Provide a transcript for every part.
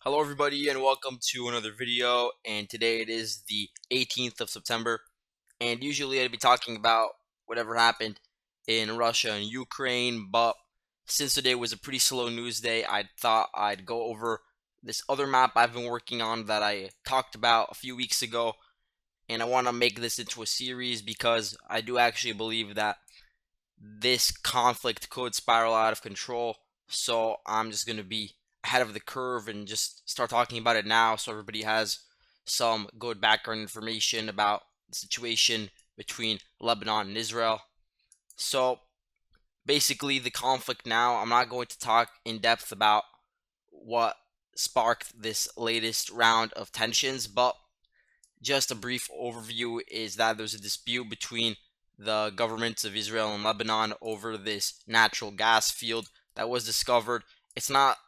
Hello everybody and welcome to another video, and today it is the 18th of September, and usually I'd be talking about whatever happened in Russia and Ukraine, but since today was a pretty slow news day, I thought I'd go over this other map I've been working on that I talked about a few weeks ago, and I want to make this into a series because I do actually believe that this conflict could spiral out of control, so I'm just going to be ahead of the curve and just start talking about it now so everybody has some good background information about the situation between Lebanon and Israel. So basically, the conflict now, I'm not going to talk in depth about what sparked this latest round of tensions, but just a brief overview is that there's a dispute between the governments of Israel and Lebanon over this natural gas field that was discovered. It's not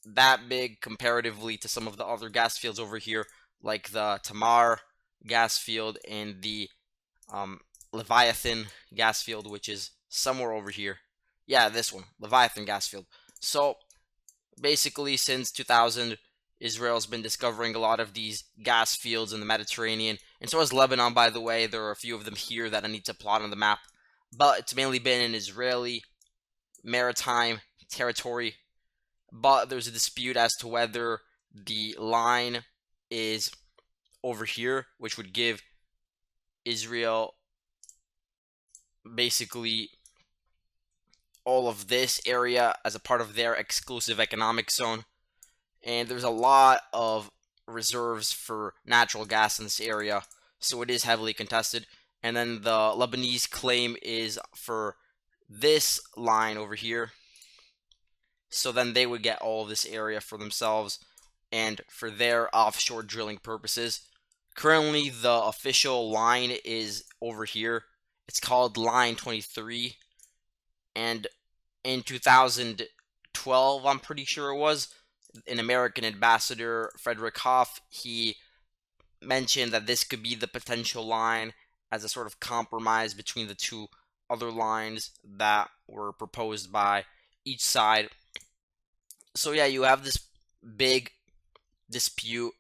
that big comparatively to some of the other gas fields over here, like the Tamar gas field and the Leviathan gas field, which is somewhere over here. Yeah, this one, Leviathan gas field. So basically, since 2000, Israel's been discovering a lot of these gas fields in the Mediterranean, and so has Lebanon, by the way. There are a few of them here that I need to plot on the map, but it's mainly been in Israeli maritime territory. But there's a dispute as to whether the line is over here, which would give Israel basically all of this area as a part of their exclusive economic zone. And there's a lot of reserves for natural gas in this area, so it is heavily contested. And then the Lebanese claim is for this line over here, so then they would get all of this area for themselves and for their offshore drilling purposes. Currently, the official line is over here. It's called Line 23, and in 2012, I'm pretty sure it was, an American ambassador, Frederick Hoff, he mentioned that this could be the potential line as a sort of compromise between the two other lines that were proposed by each side. So yeah, you have this big dispute,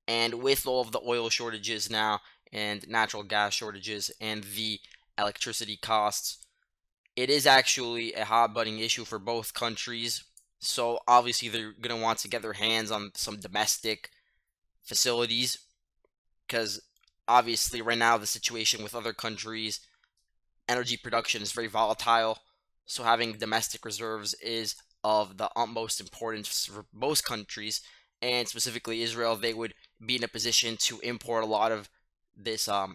and with all of the oil shortages now and natural gas shortages and the electricity costs, it is actually a hot button issue for both countries. So obviously they're going to want to get their hands on some domestic facilities, because obviously right now the situation with other countries, energy production is very volatile. So having domestic reserves is of the utmost importance for most countries, and specifically Israel. They would be in a position to import a lot of this a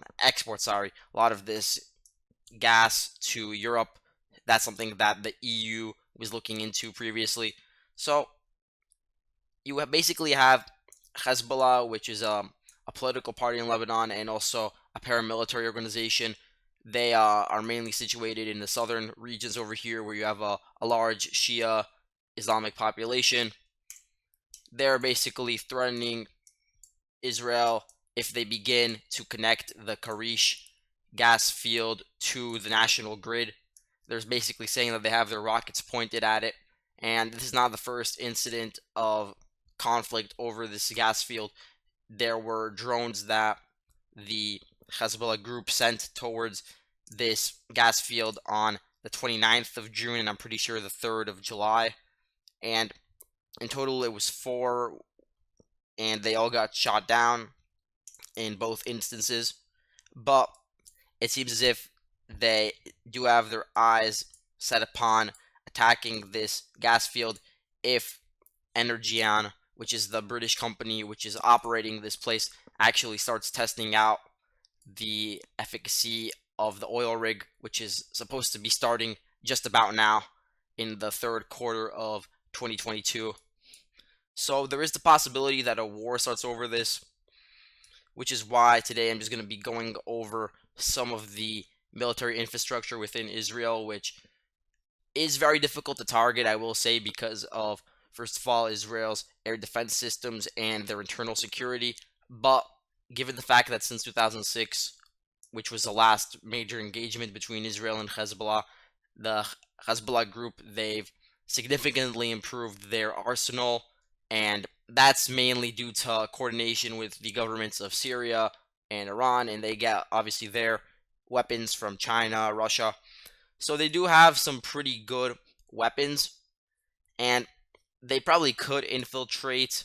lot of this gas to Europe. That's something that the EU was looking into previously. So you basically have Hezbollah, which is a political party in Lebanon and also a paramilitary organization. They are mainly situated in the southern regions over here, where you have a large Shia Islamic population. They're basically threatening Israel if they begin to connect the Karish gas field to the national grid. They're basically saying that they have their rockets pointed at it, and this is not the first incident of conflict over this gas field. There were drones that the Hezbollah group sent towards this gas field on the 29th of June, and I'm pretty sure the 3rd of July. And in total, it was 4, and they all got shot down in both instances. But it seems as if they do have their eyes set upon attacking this gas field if Energean, which is the British company which is operating this place, actually starts testing out the efficacy of the oil rig, which is supposed to be starting just about now in the 3rd quarter of 2022. So there is the possibility that a war starts over this, which is why today I'm just going to be going over some of the military infrastructure within Israel, which is very difficult to target, I will say, because of, first of all, Israel's air defense systems and their internal security. But given the fact that since 2006, which was the last major engagement between Israel and Hezbollah, the Hezbollah group, they've significantly improved their arsenal and that's mainly due to coordination with the governments of Syria and Iran, and they get obviously their weapons from China, Russia. So they do have some pretty good weapons, and they probably could infiltrate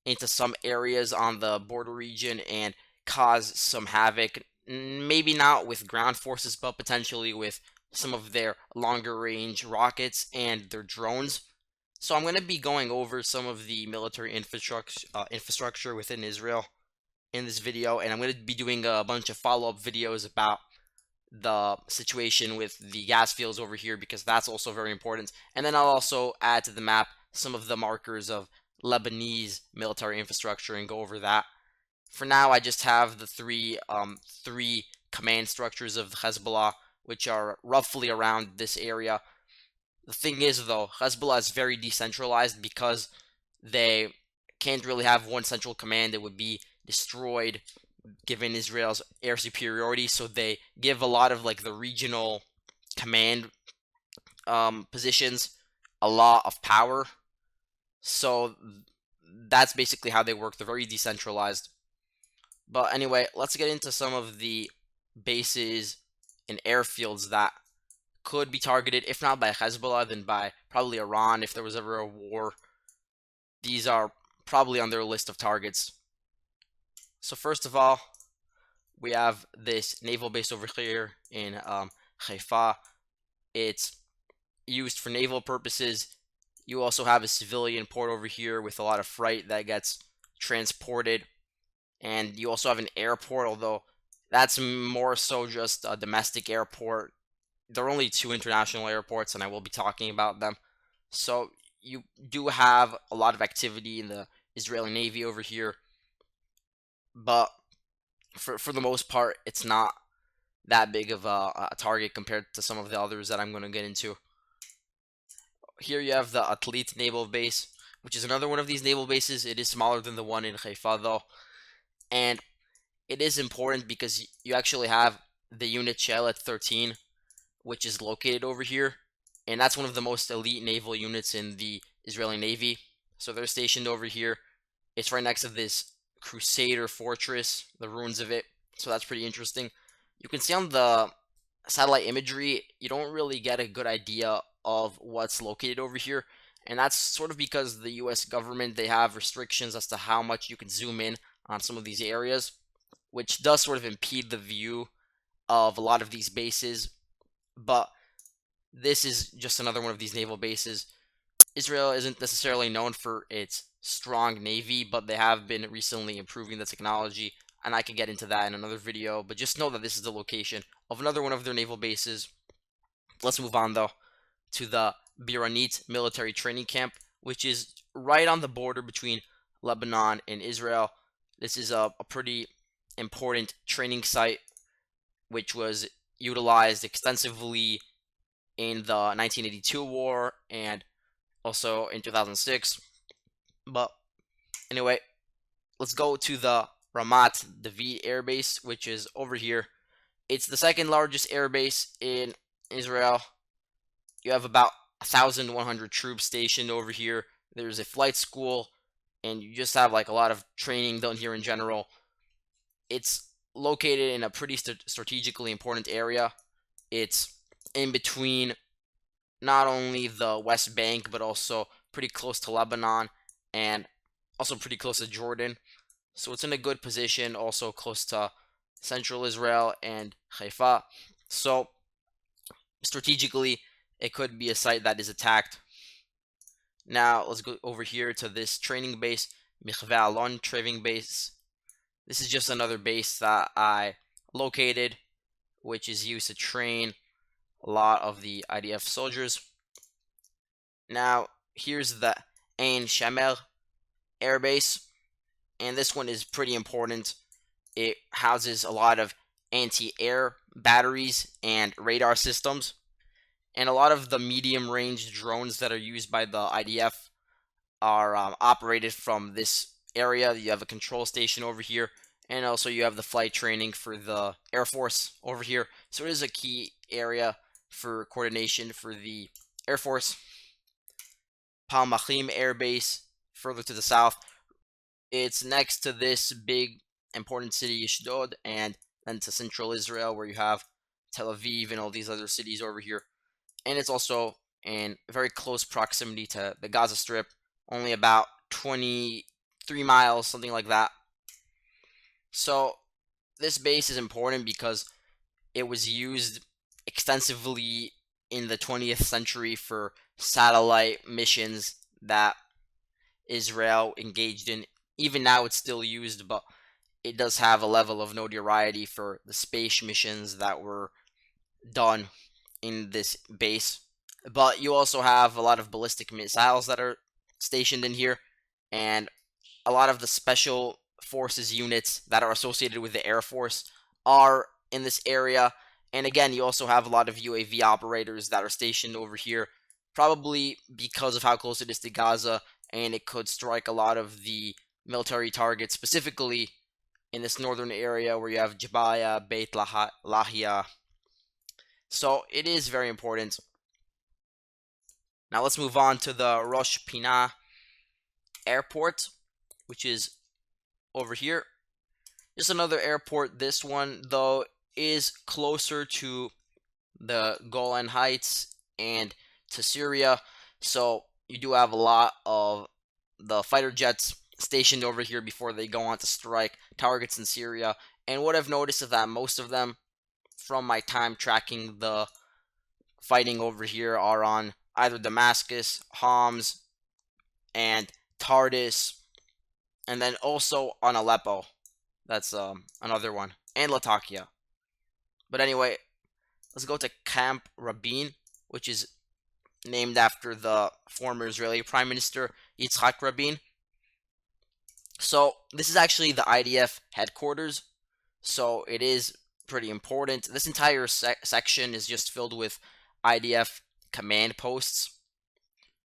into some areas on the border region and cause some havoc. Maybe not with ground forces, but potentially with some of their longer range rockets and their drones. So I'm going to be going over some of the military infrastructure within Israel in this video, and I'm going to be doing a bunch of follow-up videos about the situation with the gas fields over here because that's also very important. And then I'll also add to the map some of the markers of Lebanese military infrastructure and go over that. For now, I just have the three command structures of Hezbollah, which are roughly around this area. The thing is, though, Hezbollah is very decentralized because they can't really have one central command. It would be destroyed given Israel's air superiority. So they give a lot of like the regional command positions a lot of power. So that's basically how they work. They're very decentralized. But anyway, let's get into some of the bases and airfields that could be targeted, if not by Hezbollah, then by probably Iran if there was ever a war. These are probably on their list of targets. So first of all, we have this naval base over here in Haifa. It's used for naval purposes. You also have a civilian port over here with a lot of freight that gets transported. And you also have an airport, although that's more so just a domestic airport. There are only two international airports, and I will be talking about them. So you do have a lot of activity in the Israeli Navy over here, but for the most part, it's not that big of a target compared to some of the others that I'm going to get into. Here you have the Atlit Naval Base, which is another one of these naval bases. It is smaller than the one in Haifa, though, and it is important because you actually have the unit Shelet 13, which is located over here, and that's one of the most elite naval units in the Israeli Navy. So they're stationed over here. It's right next to this Crusader fortress, the ruins of it. So that's pretty interesting. You can see on the satellite imagery, you don't really get a good idea of what's located over here. And that's sort of because the US government, they have restrictions as to how much you can zoom in on some of these areas, which does sort of impede the view of a lot of these bases. But this is just another one of these naval bases. Israel isn't necessarily known for its strong navy, but they have been recently improving the technology, and I can get into that in another video, but just know that this is the location of another one of their naval bases. Let's move on, though, to the Bironitz military training camp, which is right on the border between Lebanon and Israel. This is a pretty important training site, which was utilized extensively in the 1982 war and also in 2006. But anyway, let's go to the Ramat David Air Base, which is over here. It's the second largest air base in Israel. You have about 1,100 troops stationed over here. There's a flight school, and you just have like a lot of training done here in general. It's located in a pretty strategically important area. It's in between not only the West Bank, but also pretty close to Lebanon and also pretty close to Jordan. So it's in a good position, also close to central Israel and Haifa. So strategically, it could be a site that is attacked. Now let's go over here to this training base, Michve Alon training base. This is just another base that I located, which is used to train a lot of the IDF soldiers. Now, here's the Ein Shemer Air Base, and this one is pretty important. It houses a lot of anti-air batteries and radar systems, and a lot of the medium-range drones that are used by the IDF are operated from this area. You have a control station over here, and also you have the flight training for the Air Force over here. So it is a key area for coordination for the Air Force. Palmachim Air Base, further to the south, It's next to this big important city, Ashdod, and then to central Israel, where you have Tel Aviv and all these other cities over here. And it's also in very close proximity to the Gaza Strip, only about 23 miles, something like that. So this base is important because it was used extensively in the 20th century for satellite missions that Israel engaged in. Even now, it's still used, but it does have a level of notoriety for the space missions that were done in this base. But you also have a lot of ballistic missiles that are stationed in here, and a lot of the special forces units that are associated with the Air Force are in this area. And again, you also have a lot of UAV operators that are stationed over here, probably because of how close it is to Gaza, and it could strike a lot of the military targets, specifically in this northern area where you have Jabaya, Beit Lahia. So it is very important. Now let's move on to the Rosh Pina Airport, which is over here. Just another airport. This one, though, is closer to the Golan Heights and to Syria. So you do have a lot of the fighter jets stationed over here before they go on to strike targets in Syria. And what I've noticed is that most of them, from my time tracking the fighting over here, are on either Damascus, Homs, and Tardis, and then also on Aleppo. That's another one, and Latakia. But anyway, let's go to Camp Rabin, which is named after the former Israeli Prime Minister Yitzhak Rabin. So this is actually the IDF headquarters, so it is pretty important. This entire section is just filled with IDF command posts,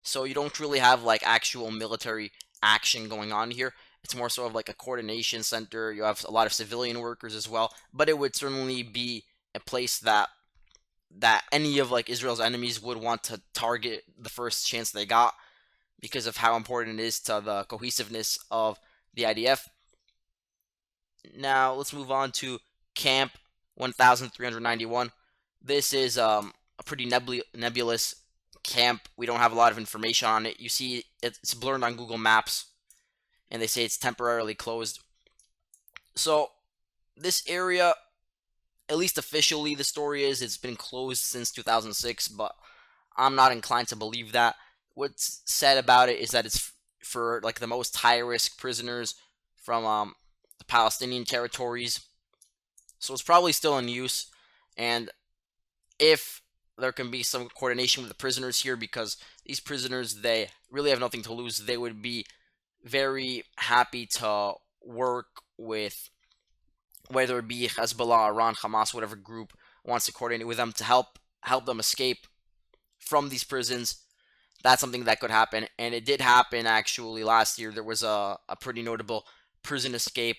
so you don't really have like actual military action going on here. It's more so of like a coordination center. You have a lot of civilian workers as well, but it would certainly be a place that any of like Israel's enemies would want to target the first chance they got, because of how important it is to the cohesiveness of the IDF. Now let's move on to Camp 1391. This is a pretty nebulous camp. We don't have a lot of information on it. You see it's blurred on Google Maps, and they say it's temporarily closed. So this area, at least officially, the story is it's been closed since 2006, but I'm not inclined to believe that. What's said about it is that it's for like the most high-risk prisoners from the Palestinian territories. So it's probably still in use, and if there can be some coordination with the prisoners here, because these prisoners, they really have nothing to lose. They would be very happy to work with, whether it be Hezbollah, Iran, Hamas, whatever group wants to coordinate with them to help them escape from these prisons. That's something that could happen, and it did happen actually last year. There was a pretty notable prison escape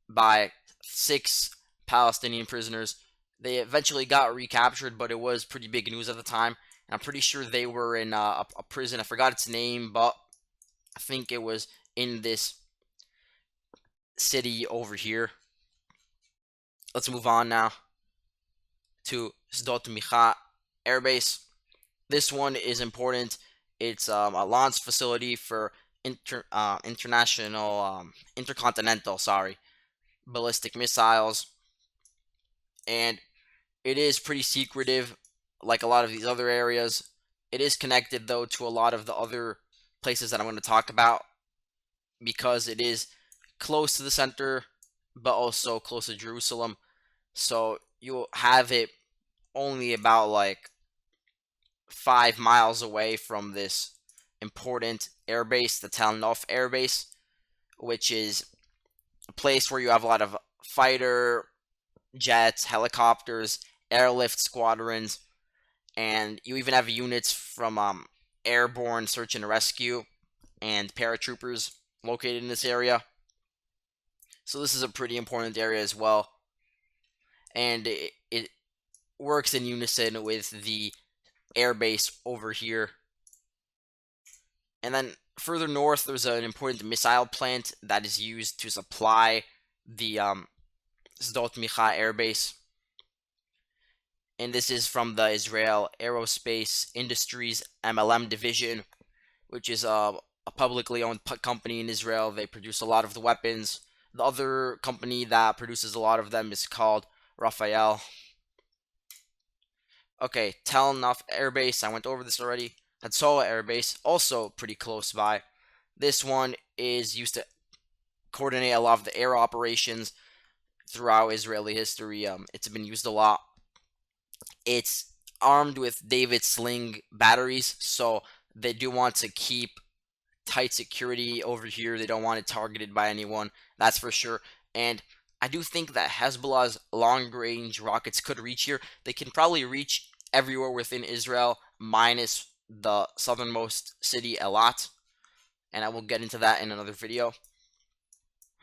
by 6 Palestinian prisoners. They eventually got recaptured, but it was pretty big news at the time. And I'm pretty sure they were in a prison. I forgot its name, but I think it was in this city over here. Let's move on now to Sdot Micha Air Base. This one is important. It's a launch facility for intercontinental, ballistic missiles, and it is pretty secretive, like a lot of these other areas. It is connected, though, to a lot of the other places that I'm going to talk about, because it is close to the center, but also close to Jerusalem. So you'll have it only about like 5 miles away from this important airbase, the Tel Nof airbase, which is a place where you have a lot of fighter jets, helicopters, airlift squadrons, and you even have units from airborne search and rescue and paratroopers located in this area. So this is a pretty important area as well, and it works in unison with the airbase over here. And then Further north, there's an important missile plant that is used to supply the Sdot Micha Air Base. And this is from the Israel Aerospace Industries MLM division, which is a publicly owned company in Israel. They produce a lot of the weapons. The other company that produces a lot of them is called Rafael. Okay, Tel Naf Air Base. I went over this already. Hatzola Air Base, also pretty close by. This one is used to coordinate a lot of the air operations throughout Israeli history. It's been used a lot. It's armed with David Sling batteries, so they do want to keep tight security over here. They don't want it targeted by anyone, that's for sure. And I do think that Hezbollah's long-range rockets could reach here. They can probably reach everywhere within Israel, minus the southernmost city, Elat. And I will get into that in another video.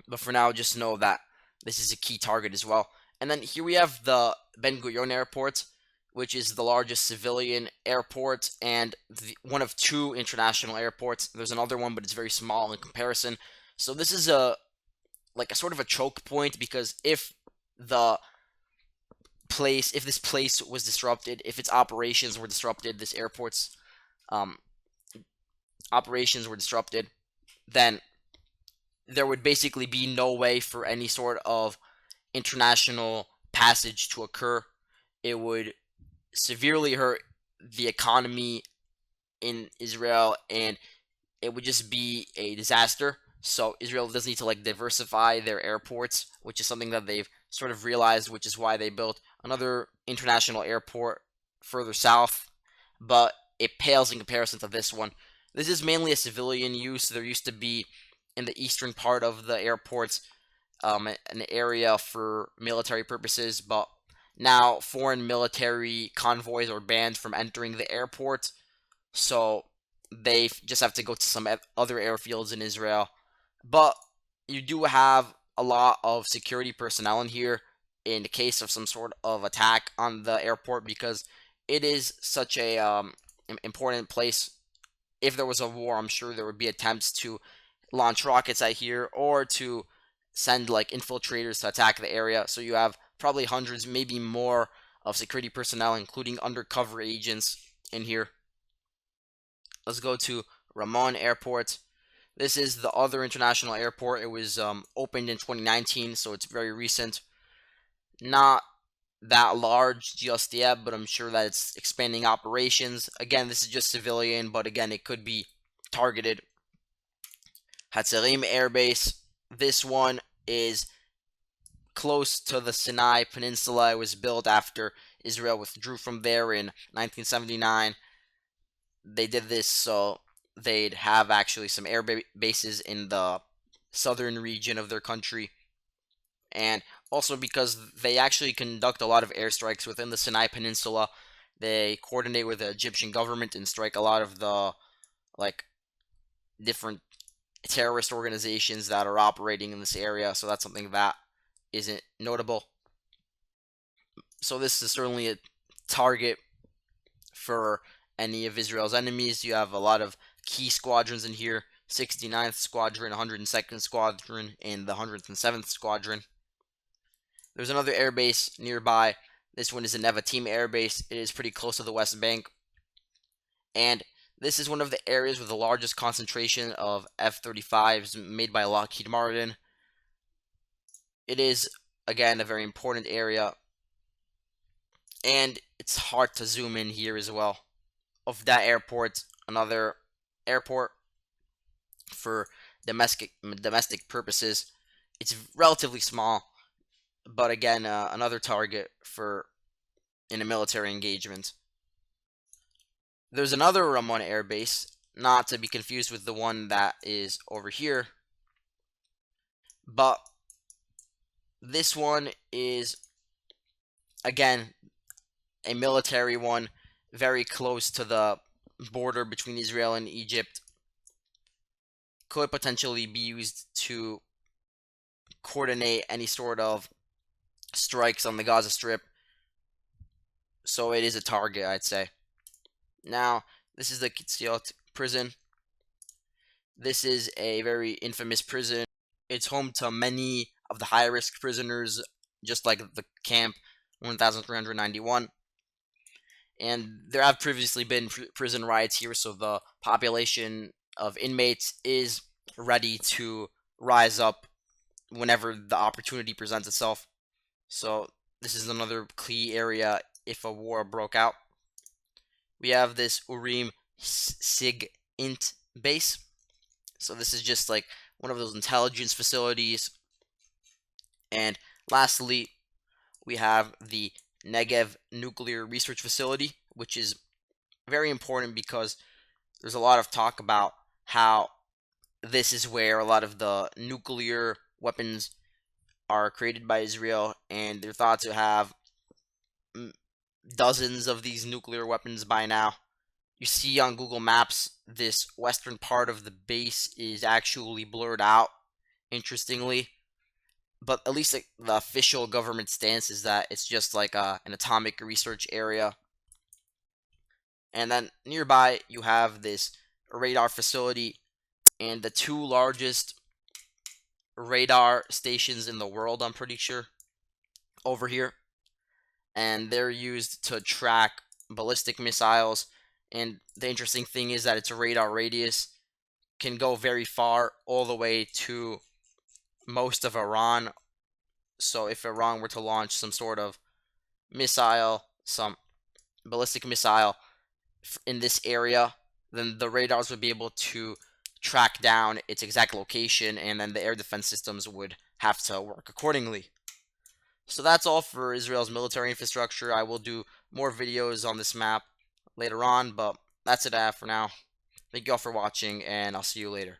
But for now, just know that this is a key target as well. And then here we have the Ben Gurion Airport, which is the largest civilian airport and one of two international airports. There's another one, but it's very small in comparison. So this is a sort of a choke point, because if this place was disrupted, if its operations were disrupted, this airport's operations were disrupted, then there would basically be no way for any sort of international passage to occur. It would severely hurt the economy in Israel, and it would just be a disaster. So Israel does need to diversify their airports, which is something that they've sort of realized, which is why they built another international airport further south, but it pales in comparison to this one. This is mainly a civilian use. There used to be, in the eastern part of the airports, an area for military purposes, but now foreign military convoys are banned from entering the airport, so they just have to go to some other airfields in Israel. But you do have a lot of security personnel in here in the case of some sort of attack on the airport, because it is such a important place. If there was a war, I'm sure there would be attempts to launch rockets at here, or to send infiltrators to attack the area. So you have probably hundreds, maybe more, of security personnel, including undercover agents in here. Let's go to Ramon Airport. This is the other international airport. It was opened in 2019, so it's very recent. Not that large just yet, but I'm sure that it's expanding operations. Again, this is just civilian, but again, it could be targeted. Hatzerim Air Base. This one is close to the Sinai Peninsula. It was built after Israel withdrew from there in 1979. They did this so they'd have actually some air bases in the southern region of their country, and also because they actually conduct a lot of airstrikes within the Sinai Peninsula. They coordinate with the Egyptian government and strike a lot of the different terrorist organizations that are operating in this area, so that's something that isn't notable. So this is certainly a target for any of Israel's enemies. You have a lot of key squadrons in here: 69th Squadron, 102nd Squadron, and the 107th Squadron. There's another airbase nearby. This one is a Nevatim airbase. It is pretty close to the West Bank, and this is one of the areas with the largest concentration of F-35s made by Lockheed Martin. It is, again, a very important area, and it's hard to zoom in here as well. Of that airport, another airport for domestic purposes. It's relatively small, but again, another target in a military engagement. There's another Ramon Air Base, not to be confused with the one that is over here, but this one is, again, a military one, very close to the border between Israel and Egypt. Could potentially be used to coordinate any sort of strikes on the Gaza Strip. So it is a target, I'd say. Now, this is the Kitziot prison. This is a very infamous prison. It's home to many of the high-risk prisoners, just like the camp 1391. And there have previously been prison riots here, so the population of inmates is ready to rise up whenever the opportunity presents itself. So this is another key area if a war broke out. We have this Urim Sig Int base. So this is just like one of those intelligence facilities. And lastly, we have the Negev Nuclear Research Facility, which is very important because there's a lot of talk about how this is where a lot of the nuclear weapons are created by Israel, and they're thought to have dozens of these nuclear weapons by now. You see on Google Maps, this western part of the base is actually blurred out, interestingly. But at least like, the official government stance is that it's just like an atomic research area. And then nearby, you have this radar facility and the two largest radar stations in the world, I'm pretty sure, over here. And they're used to track ballistic missiles. And the interesting thing is that its radar radius can go very far, all the way to most of Iran. So if Iran were to launch some sort of missile, some ballistic missile in this area, then the radars would be able to track down its exact location, and then the air defense systems would have to work accordingly. So that's all for Israel's military infrastructure. I will do more videos on this map later on, but that's it for now. Thank you all for watching, and I'll see you later.